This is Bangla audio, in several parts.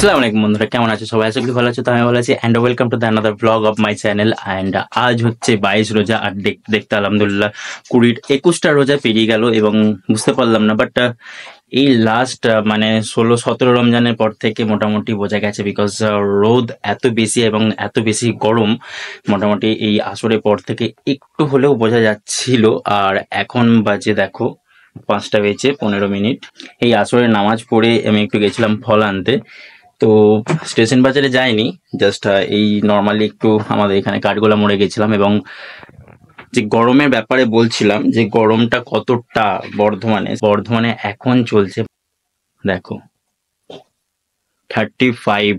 আসসালামু আলাইকুম বন্ধুরা, কেমন আছো সবাই? আশা করি ভালো আছো। তো আমি ভালো আছি and welcome to the another blog of my channel. And আজ হচ্ছে 22 রোজা, আর দেখতে দেখতে আলহামদুলিল্লাহ 21টা রোজা পেরিয়ে গেল এবং বুঝতে পারলাম না। বাট এই লাস্ট মানে 16-17 রমজানের পর থেকে মোটামুটি বোঝা গেছে, বিকজ রোদ এত বেশি এবং এত বেশি গরম, মোটামুটি এই আসরের পর থেকে একটু হলেও বোঝা যাচ্ছিল। আর এখন বাজে দেখো 5টা বেজে 15 মিনিট। এই আসরের নামাজ পড়ে আমি একটু গেছিলাম ফল আনতে। তো স্টেশন বাজারে যাইনি, জাস্ট এই নর্মালি একটু আমাদের এখানে কাঠগোলা মোড়ে গেছিলাম। এবং যে গরমের ব্যাপারে বলছিলাম, যে গরমটা কতটা বর্ধমানে এখন চলছে দেখো 35।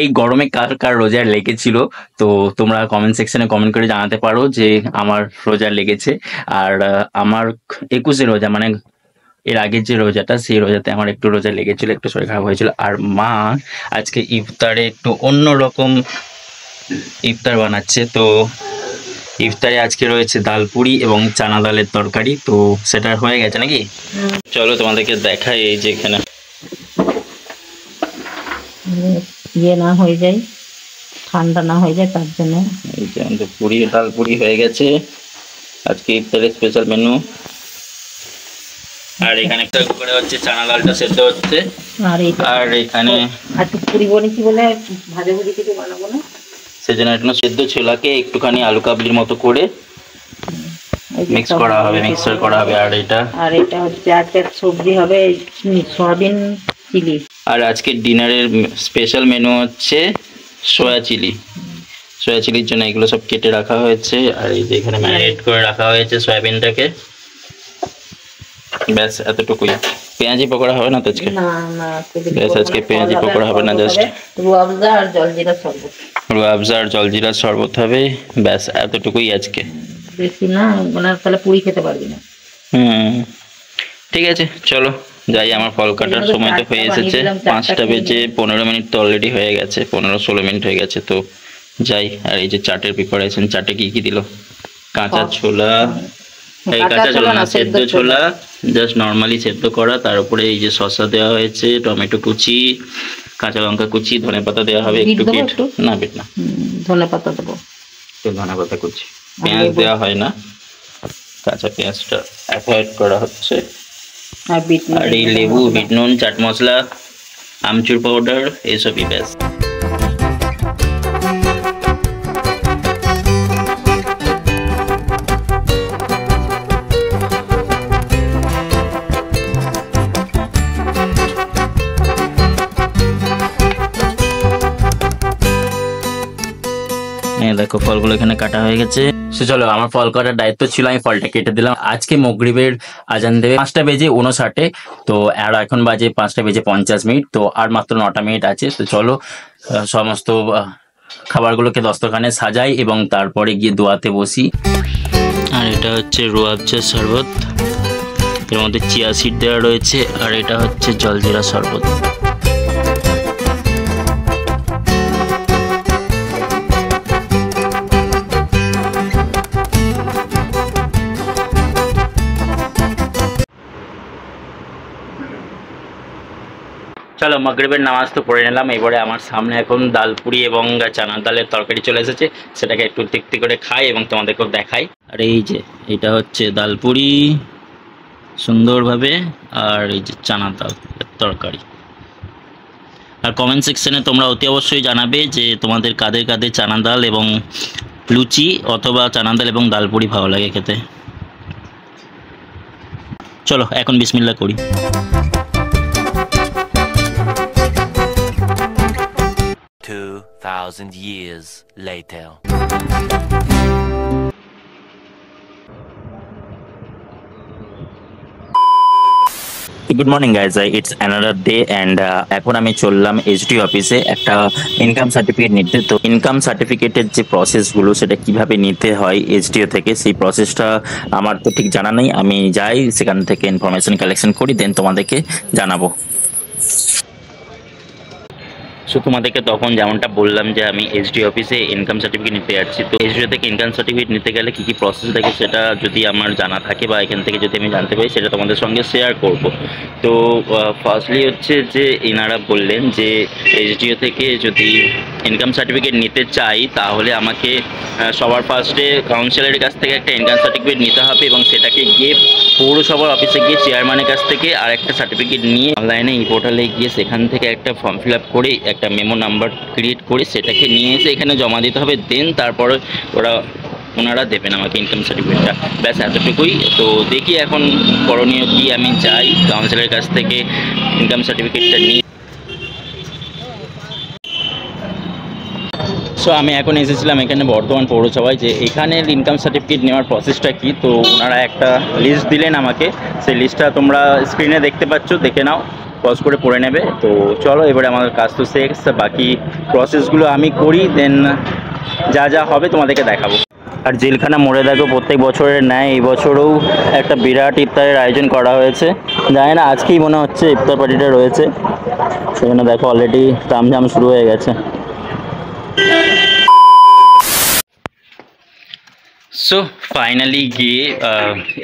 এই গরমে কার কার রোজার লেগেছিল তো তোমরা কমেন্ট সেকশনে কমেন্ট করে জানাতে পারো যে আমার রোজার লেগেছে। আর আমার 21 রোজা মানে এর আগের যে রোজাটা, সেই রোজাতে আমার একটু রোজা লেগেছিল, একটু শরীর খারাপ হয়েছিল। আর মা আজকে ইফতারে একটু অন্যরকম ইফতার বানাচ্ছে। তো ইফতারে আজকে রয়েছে ডাল পুরি এবং চানা ডালের তরকারি। তো সেটা হয়ে গেছে নাকি? চলো তোমাদেরকে দেখাই। এই যে এখানে না হয়ে যায়, ঠান্ডা না হয়ে যায়, তার জন্য এই যে আমাদের পুরি, ডাল পুরি হয়ে গেছে। আজকে ইফতারের স্পেশাল মেনু। আর এখানে একটা করে হচ্ছে চানা ডালটা সেদ্ধ হচ্ছে। আর এখানে আজকে পুরি বলেছি বলে ভাজা ভুজি কিছু বানাবো না, সেজন্য একটু সেদ্ধ ছোলাকে একটুখানি আলু কাবলির মতো করে মিক্স করা হবে, মিক্সার করা হবে। আর এটা হচ্ছে আজকে সবজি হবে সয়াবিন চিলি। আর আজকের ডিনারের স্পেশাল মেনু হচ্ছে সয়া চিলি। সয়া চিলির জন্য এগুলো সব কেটে রাখা হয়েছে। আর এই যে এখানে ম্যারিনেট করে রাখা হয়েছে সয়াবিনটাকে। ব্যাস এতটুকুই। পেঁয়াজি পকোড়া হবে না তো আজকে? ব্যাস আজকে পেঁয়াজি পকোড়া হবে না, জাস্ট রুয়াবজা আর জলজিরা শরবত। রুয়াবজা আর জলজিরার শরবত হবে। ব্যাস এতটুকুই আজকে, বেশি না। মানে তাহলে পুরি খেতে পারবি না। ঠিক আছে, চলো যাই। আমার ফল কাটার সময় তো হয়ে এসেছে। 5টা বেজে 15 মিনিট তো অলরেডি হয়ে গেছে, 15-16 মিনিট হয়ে গেছে। তো যাই। আর এই যে চাটের প্রিপারেশন, চাটে কি কি দিল? কাঁচা ছোলা, এই কাঁচা ছোলা না, সেদ্ধ ছোলা, জাস্ট নর্মালি সেদ্ধ করা। তার উপরে এই যে শসা দেওয়া হয়েছে, টমেটো কুচি, কাঁচা লঙ্কা কুচি, ধনেপাতা দেওয়া হবে একটু। বিট না, বিট না, ধনেপাতা দেবো, একটু ধনেপাতা কুচি। পেঁয়াজ দেওয়া হয় না, কাঁচা পেঁয়াজটা অ্যাভয়েড করা হচ্ছে। আর এই লেবু, বিট নুন, চাট মশলা, আমচুর পাউডার, এইসবই ব্যাস। দেখো ফলগুলো এখানে কাটা হয়ে গেছে। চলো, আমার ফল কাটার দায়িত্ব ছিল, আমি ফলটা কেটে দিলাম। আজকে মাগরিবের আজান দেবে 5টা বেজে 59। তো আর এখন বাজে 5টা বেজে 50 মিনিট। তো আর মাত্র 9টা মিনিট আছে। তো চলো সমস্ত খাবারগুলোকে দস্তরখানে সাজাই এবং তারপরে গিয়ে দোয়াতে বসি। আর এটা হচ্ছে রুয়াবজার শরবত, এর মধ্যে চিয়া সিড দেওয়া রয়েছে। আর এটা হচ্ছে জলজিরা শরবত। চলো মাগরিবের নামাজ তো পড়ে নিলাম। এবারে আমার সামনে এখন ডাল পুরি এবং চানা ডালের তরকারি চলে এসেছে। সেটাকে একটু তৃপ্তি করে খাই এবং তোমাদেরকেও দেখাই। আর এই যে এটা হচ্ছে ডাল পুরি সুন্দরভাবে, আর এই যে চানা ডালের তরকারি। আর কমেন্ট সেকশনে তোমরা অতি অবশ্যই জানাবে যে তোমাদের কাদের কাদের চানা ডাল এবং লুচি অথবা চানা ডাল এবং ডাল পুরি ভালো লাগে খেতে। চলো এখন বিসমিল্লাহ করি। Years later. Good morning guys, it's another day. And এখন আমি চললাম এইচডি অফিসে একটা ইনকাম সার্টিফিকেট নিতে। তো ইনকাম সার্টিফিকেটের যে প্রসেসগুলো, সেটা কিভাবে নিতে হয় এইচডিও থেকে, সেই প্রসেসটা আমার তো ঠিক জানা নেই। আমি যাই, সেখান থেকে ইনফরমেশন কালেকশন করি, দেন তোমাদেরকে জানাবো। সো তোমাদেরকে তখন যেমনটা বললাম যে আমি এসডি অফিসে ইনকাম সার্টিফিকেট নিতে যাচ্ছি। তো এসডিও থেকে ইনকাম সার্টিফিকেট নিতে গেলে কী কী প্রসেস থাকে সেটা যদি আমার জানা থাকে বা এখান থেকে যদি আমি জানতে পারি সেটা তোমাদের সঙ্গে শেয়ার করব। তো ফার্স্টলি হচ্ছে যে এনারা বললেন যে এসডিও থেকে যদি ইনকাম সার্টিফিকেট নিতে চাই তাহলে আমাকে সবার ফার্স্টে কাউন্সিলরের কাছ থেকে একটা ইনকাম সার্টিফিকেট নিতে হবে এবং সেটাকে গিয়ে পৌরসভার অফিসে গিয়ে চেয়ারম্যানের কাছ থেকে আর একটা সার্টিফিকেট নিয়ে অনলাইনে এই পোর্টালে গিয়ে সেখান থেকে একটা ফর্ম ফিল আপ করে একটা মেমো নাম্বার ক্রিয়েট করে সেটাকে নিয়ে এসে এখানে জমা দিতে হবে। দেন তারপরে ওনারা দেবেন আমাকে ইনকাম সার্টিফিকেটটা। ব্যাস এতটুকুই। তো দেখি এখন করণীয় কি, আমি যাই কাউন্সিলরের কাছ থেকে ইনকাম সার্টিফিকেটটা নিয়ে। সো আমি এখন এসেছিলাম এখানে বর্ধমান পৌরসভায় যে এখানের ইনকাম সার্টিফিকেট নেওয়ার প্রসেসটা কি। তো ওনারা একটা লিস্ট দিলেন আমাকে, সেই লিস্টটা তোমরা স্ক্রিনে দেখতে পাচ্ছ, দেখে নাও, পজ করে পড়ে নেবে। তো চলো এবারে আমার কাজ তো শেষ, বাকি প্রসেসগুলো আমি করি, দেন যা যা হবে তোমাদেরকে দেখাবো। আর জেলখানা মোড়ে দেখো প্রত্যেক বছরের ন্যায় এই বছরও একটা বিরাট ইফতারের আয়োজন করা হয়েছে। জানি না আজকেই মনে হচ্ছে ইফতার পার্টিটা রয়েছে, সেখানে দেখো অলরেডি তামঝাম শুরু হয়ে গেছে। সো ফাইনালি গিয়ে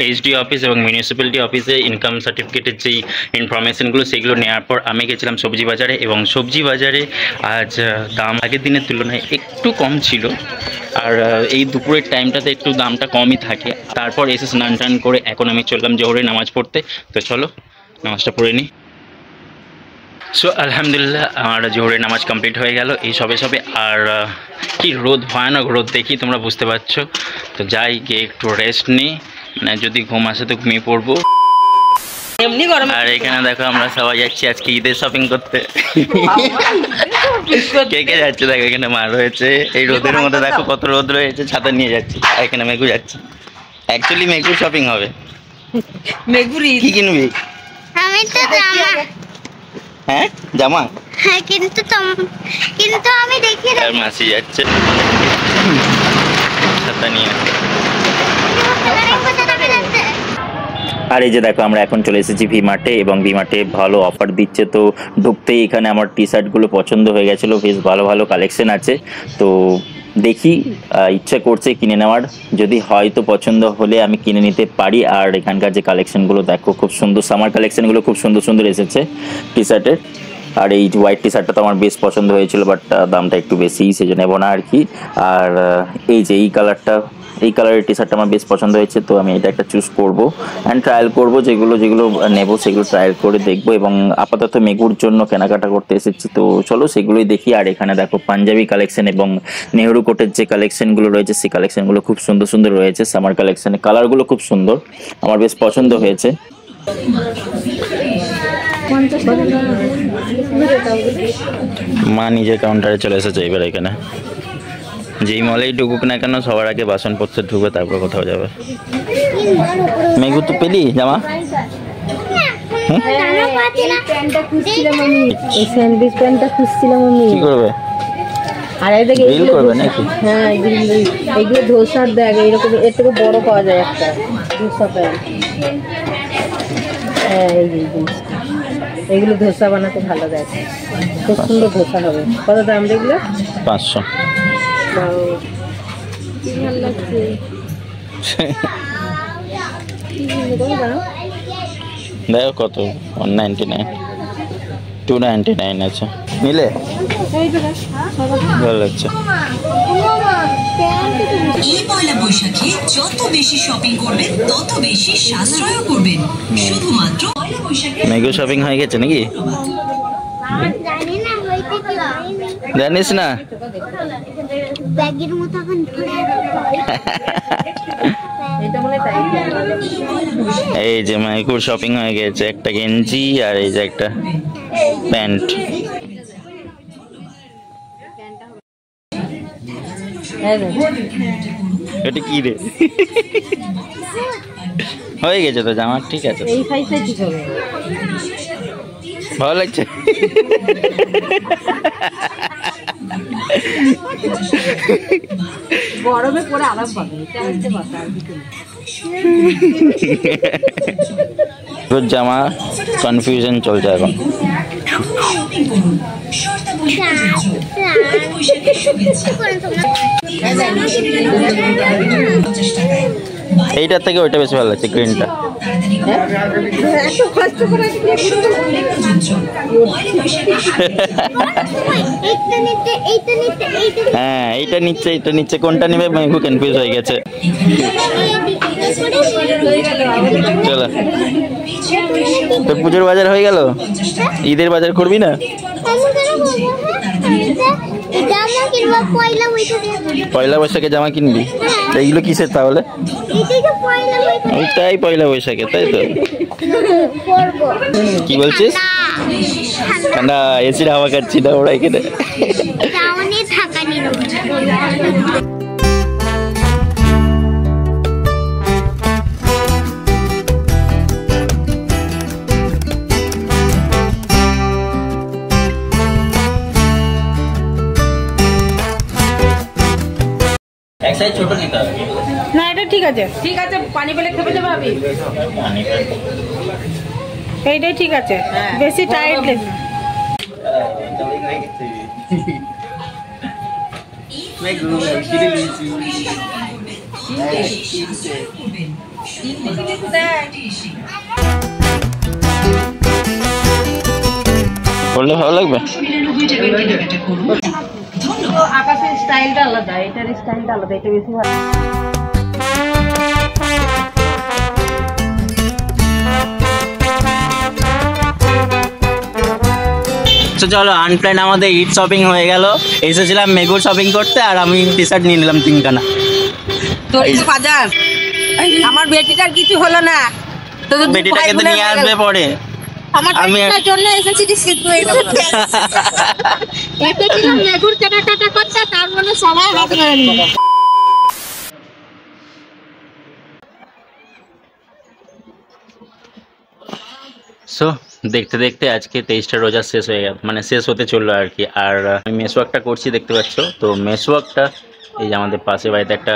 এইচডি অফিস এবং মিউনিসিপ্যালিটি অফিসে ইনকাম সার্টিফিকেটের যেই ইনফরমেশনগুলো সেগুলো নেওয়ার পর আমি গেছিলাম সবজি বাজারে, এবং সবজি বাজারে আজ দাম আগের দিনের তুলনায় একটু কম ছিল। আর এই দুপুরের টাইমটাতে একটু দামটা কমই থাকে। তারপর এসে স্নান টান করে এখন আমি চললাম জোহরে নামাজ পড়তে। তো চলো নামাজটা পড়ে নিই। সো আলহামদুলিল্লাহ আমার জোহরের নামাজ কমপ্লিট হয়ে গেল এই সবে সবে। আর কি রোদ, ভয়ানক রোদ দেখি তোমরা বুঝতে পারছো। তো যাই গিয়ে একটু রেস্ট নিই, মানে যদি ঘুম আসে তো ঘুমিয়ে পড়বো। আর এখানে দেখো আমরা সবাই যাচ্ছি আজকে ঈদের শপিং করতে। কে কে যাচ্ছে দেখো, এখানে মা রয়েছে, এই রোদের মধ্যে দেখো কত রোদ রয়েছে, ছাতা নিয়ে যাচ্ছি। আর এখানে মেঘু যাচ্ছে, অ্যাকচুয়ালি মেঘুর শপিং হবে। কি কিনবি? আমি তো জামা। হ্যাঁ জামা? হ্যাঁ কিন্তু আমি দেখি আর মাসি যাচ্ছে ছাতা নিয়ে। আর এই যে দেখো আমরা এখন চলে এসেছি ভি মার্টে, এবং ভি মার্টে ভালো অফার দিচ্ছে। তো ঢুকতেই এখানে আমার টি শার্টগুলো পছন্দ হয়ে গেছিলো, বেশ ভালো ভালো কালেকশন আছে। তো দেখি ইচ্ছা করছে কিনে নেওয়ার, যদি হয়তো পছন্দ হলে আমি কিনে নিতে পারি। আর এখানকার যে কালেকশনগুলো দেখো খুব সুন্দর, সামার কালেকশনগুলো খুব সুন্দর সুন্দর এসেছে টি শার্টের। আর এই হোয়াইট টি শার্টটা তো আমার বেশ পছন্দ হয়েছিল, বাট দামটা একটু বেশি, সেজন্য নেবো না আর কি। আর এই যে এই কালারের টি শার্টটা আমার বেশ পছন্দ হয়েছে, তো আমি এটা একটা চুজ করবো অ্যান্ড ট্রায়াল করবো। যেগুলো নেবো সেগুলো ট্রায়াল করে দেখবো, এবং আপাতত মেঘুর জন্য কেনাকাটা করতে এসেছি। তো চলো সেগুলোই দেখি। আর এখানে দেখো পাঞ্জাবি কালেকশন এবং নেহরু কোটের যে কালেকশনগুলো রয়েছে সেই কালেকশনগুলো খুব সুন্দর সুন্দর রয়েছে। সামার কালেকশনে কালারগুলো খুব সুন্দর, আমার বেশ পছন্দ হয়েছে। মা নিজের কাউন্টারে চলে এসেছে এবার। এখানে যেই মলেই ঢুকুক না কেন সবার আগে বাসনপত্র ঢুকবে, তারপর কোথাও যাবে। মেঘু তো পেলি জামা? কি করবে? আর এদিকে গ্রিল করবে নাকি? হ্যাঁ এইগুলো ধোসার দেখ, এইরকম এর থেকে বড় পাওয়া যায় একটা ধোসা প্যান। হ্যাঁ এইগুলো ধোসা বানাতে ভালো দেখ, খুব সুন্দর ধোসা হবে। কত দাম দেখলো? 500। ভালো লাগছে। দেখো কত, 199, 299 আছে, নিলে ভালো লাগছে। এই পয়লা বৈশাখে যত বেশি শপিং করবেন তত বেশি সাশ্রয় করবেন শুধুমাত্র পয়লা বৈশাখে। মেঘু শপিং হয়ে গেছে নাকি? জানি না হইতে কি হয়নি। জানিস না? ব্যাগের মতো এখন ধরে এটা মনে তাই। এই যে মেঘুর শপিং হয়ে গেছে, একটা গেঞ্জি আর এই যে একটা প্যান্ট। এটা কি রে? হয়ে গেছে তো জামা, ঠিক আছে। এই সাইজটা ঠিক হবে, ভালো লাগছে। গরমে পরে আরাম পাবে, এটা হচ্ছে কথা আর কিছু না। জামা কনফিউশন চলছে এখন। পয়লা বৈশাখের শুভেচ্ছা। এইটার থেকে ওইটা বেশি ভালো লাগছে, গ্রিনটা। হ্যাঁ, এইটা নিচ্ছে কোনটা নেবে মেঘু কনফিউজ হয়ে গেছে। চলো, তোর পুজোর বাজার হয়ে গেল, ঈদের বাজার করবি না? পয়লা বৈশাখে জামা কিনবি? এইগুলো কিসের তাহলে? ওইটাই পয়লা বৈশাখে, তাই তো? কি বলছিস? ঠান্ডা, এসির হাওয়া খাচ্ছি না ওরা এখানে। এক সাইজ ছোট নিতে হবে না, এটা ঠিক আছে, ঠিক আছে। পানি পেলে খেপে যাবে আমি। এইটাই ঠিক আছে, বেশি টাইট লেগে না। বললে ভালো লাগবে। আকাশের স্টাইলটা আলাদা, এটার স্টাইলটা আলাদা, এটা বেশি ভালো। চলো, আনপ্ল্যান আমাদের ঈদ শপিং হয়ে গেল। এসেছিলাম মেঘুর শপিং করতে, আর আমি টি শার্ট নিয়ে নিলাম 3খানা। বাজার আমার বেটিটার কিছু হলো না, বেটিটাকে তো নিয়ে আসবে পরে। আমি জন্য এসেছি মেঘুর কেনাকাটা করতে, তার মানে সবাই হবে। সো দেখতে দেখতে আজকে 23টা রোজা শেষ হয়ে গেল, মানে শেষ হতে চললো আর কি। আর আমি মেসওয়াকটা করছি, দেখতে পাচ্ছ তো। মেসওয়াকটা এই যে আমাদের পাশে বাড়িতে একটা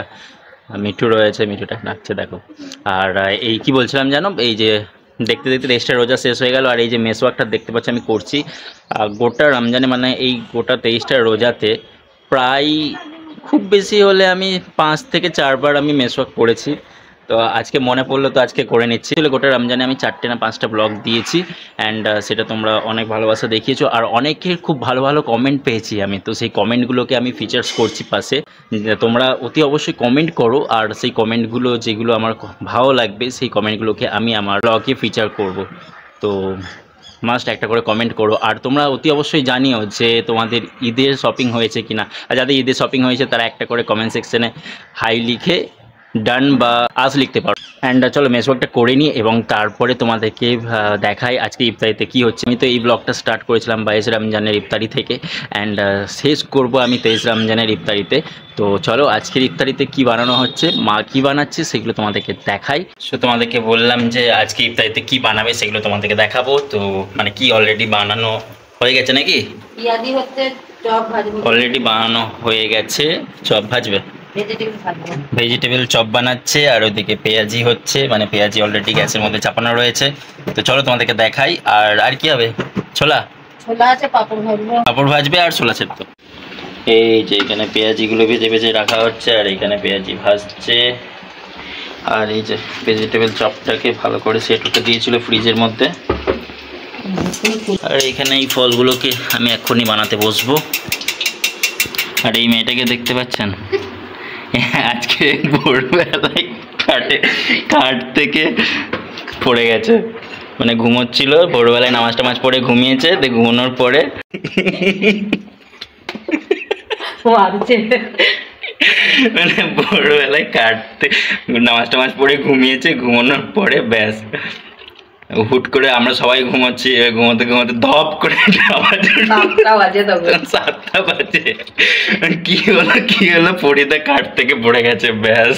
মিঠু রয়েছে, মিঠুটা নাচছে দেখো। আর এই কি বলছিলাম জানো, এই যে দেখতে দেখতে 23টা রোজা শেষ হয়ে গেল, আর এই যে মেসওয়াকটা দেখতে পাচ্ছি আমি করছি গোটা রমজানে, মানে এই গোটা 23টা রোজাতে প্রায় খুব বেশি হলে আমি 5 থেকে 4 বার আমি মেসওয়াক করেছি। তো আজকে মনে পড়লো, তো আজকে করে নিচ্ছি। গোটা রমজানে আমি 4টে না 5টা ব্লগ দিয়েছি, অ্যান্ড সেটা তোমরা অনেক ভালোবাসা দেখিয়েছো, আর অনেকের খুব ভালো ভালো কমেন্ট পেয়েছি আমি। তো সেই কমেন্টগুলোকে আমি ফিচার্স করছি পাশে। তোমরা অতি অবশ্যই কমেন্ট করো, আর সেই কমেন্টগুলো যেগুলো আমার ভালো লাগবে সেই কমেন্টগুলোকে আমি আমার ব্লগে ফিচার করব। তো মাস্ট একটা করে কমেন্ট করো। আর তোমরা অতি অবশ্যই জানিও যে তোমাদের ঈদের শপিং হয়েছে কিনা, আর যাদের ঈদের শপিং হয়েছে তারা একটা করে কমেন্ট সেকশনে হাই লিখে ডান বা আজ লিখতে পারো। অ্যান্ড চলো মেসওয়াকটা করে নিই এবং তারপরে তোমাদেরকে দেখাই আজকে ইফতারিতে কি হচ্ছে। আমি তো এই ব্লগটা স্টার্ট করেছিলাম 22 রমজানের ইফতারি থেকে, অ্যান্ড শেষ করব আমি 23 রমজানের ইফতারিতে। তো চলো আজকের ইফতারিতে কি বানানো হচ্ছে, মা কি বানাচ্ছে সেগুলো তোমাদেরকে দেখাই। সো তোমাদেরকে বললাম যে আজকে ইফতারিতে কি বানাবে সেগুলো তোমাদেরকে দেখাবো। তো মানে কি অলরেডি বানানো হয়ে গেছে নাকি? ইয়াদি হচ্ছে চপ ভাজবো, অলরেডি বানানো হয়ে গেছে, চপ ভাজবে, ভেজিটেবল চপ বানাচ্ছে। আর ওইদিকে পেঁয়াজি হচ্ছে, মানে পেঁয়াজি অলরেডি গ্যাসের মধ্যে চাপানো রয়েছে। তো চলো তোমাদেরকে দেখাই। আর কি হবে? ছোলা আছে, পাপড় ভাজবে আর ছোলা সেদ্ধ। এই যে এখানে পেঁয়াজিগুলো ভেজে ভেজে রাখা হচ্ছে, আর এখানে পেঁয়াজি ভাজছে। আর এই যে ভেজিটেবল চপটাকে ভালো করে সেট হতে দিয়েছিল ফ্রিজের মধ্যে। আর এখানে এই ফলগুলোকে আমি এক্ষুনি বানাতে বসবো। আর এই মেয়েটাকে দেখতে পাচ্ছেন, আজকে ভোরবেলায় খাট থেকে পড়ে গেছে, মানে ঘুমোচ্ছিল, ভোরবেলায় নামাজ টামাজ পড়ে ঘুমিয়েছে। ঘুমানোর পরে মানে ভোরবেলায় নামাজ টামাজ পড়ে ঘুমিয়েছে, ঘুমানোর পরে ব্যাস হুট করে আমরা সবাই ঘুমাচ্ছি, ঘুমাতে ঘুমাতে ধপ করে 7টা বাজে। কি হলো পরিদা কাঠ থেকে পড়ে গেছে, ব্যাস।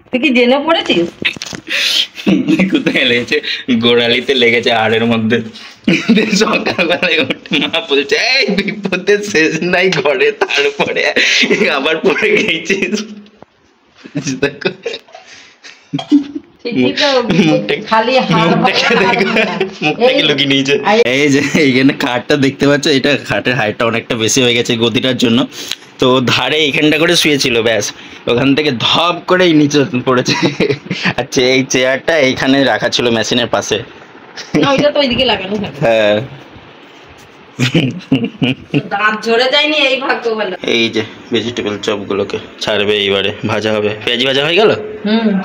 তুই কি জেনে পড়েছিস? কোথায় লেগেছে? গোড়ালিতে লেগেছে হাড়ের মধ্যে। সকালবেলায় উঠে মা বলছে এই বিপদের শেষ নাই ঘরে, তারপরে আবার পড়ে গেছিস। দেখো মুখটাকে লুকিয়ে নিয়েছে। এই যে এইখানে খাটটা দেখতে পাচ্ছ, এটা খাটের হাইটটা অনেকটা বেশি হয়ে গেছে গদিটার জন্য। তো ধারে এইখানটা করে শুয়েছিল, ব্যাস ওখান থেকে ধপ করে নিচে পড়েছে। আচ্ছা এই চেয়ারটা এইখানে রাখা ছিল মেশিনের পাশে। হ্যাঁ দাঁত ঝরে যায়নি, এই ভাগ্য ভালো। এই যে ভেজিটেবল চপগুলোকে ছাড়বে, এইবারে ভাজা হবে। পেঁয়াজি ভাজা হয়ে গেল,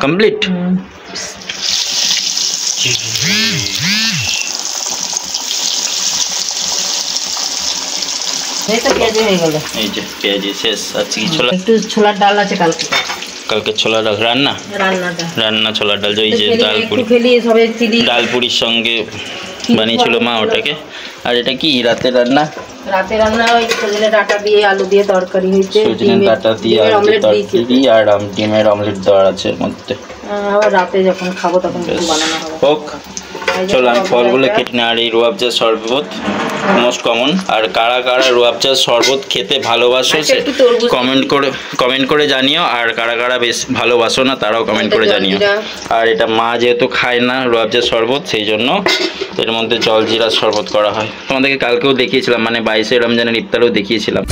কমপ্লিট। এই তো পেঁয়াজি হয়ে গেল। এই যে পেঁয়াজি শেষ। আজকে কি ছোলা, একটু ছোলার ডাল আছে কালকে। কালকে ছোলা ডাল রান্না, রান্না ছোলার ডাল। ওই যে ডাল পুরি, ডাল পুরির সঙ্গে বানিয়েছিল মা ওটাকে। আর এটা কি রাতে রান্না? রাতে রান্না ওই সজনে ডাঁটা দিয়ে আলু দিয়ে তরকারি হয়েছে, সজনে ডাঁটা দিয়ে আলু দিয়ে তরকারি আর ডিমের অমলেট দেওয়া আছে মধ্যে। আবার রাতে যখন খাবো তখন বানানো হবে। হোক, চলো আমি ফলগুলো কেটে নিই। আর এই রুয়াবজার শরবত মোস্ট কমন। আর কারা কারা রুয়াবজার শরবত খেতে ভালোবাসো কমেন্ট করে জানিও। আর কারা কারা বেশ ভালোবাসো না তারাও কমেন্ট করে জানিও। আর এটা মা যেহেতু খায় না রুয়াবজার শরবত, সেই জন্য এর মধ্যে জলজিরার শরবত করা হয়। তোমাদেরকে কালকেও দেখিয়েছিলাম, মানে 22শে রমজানের ইফতারেও দেখিয়েছিলাম।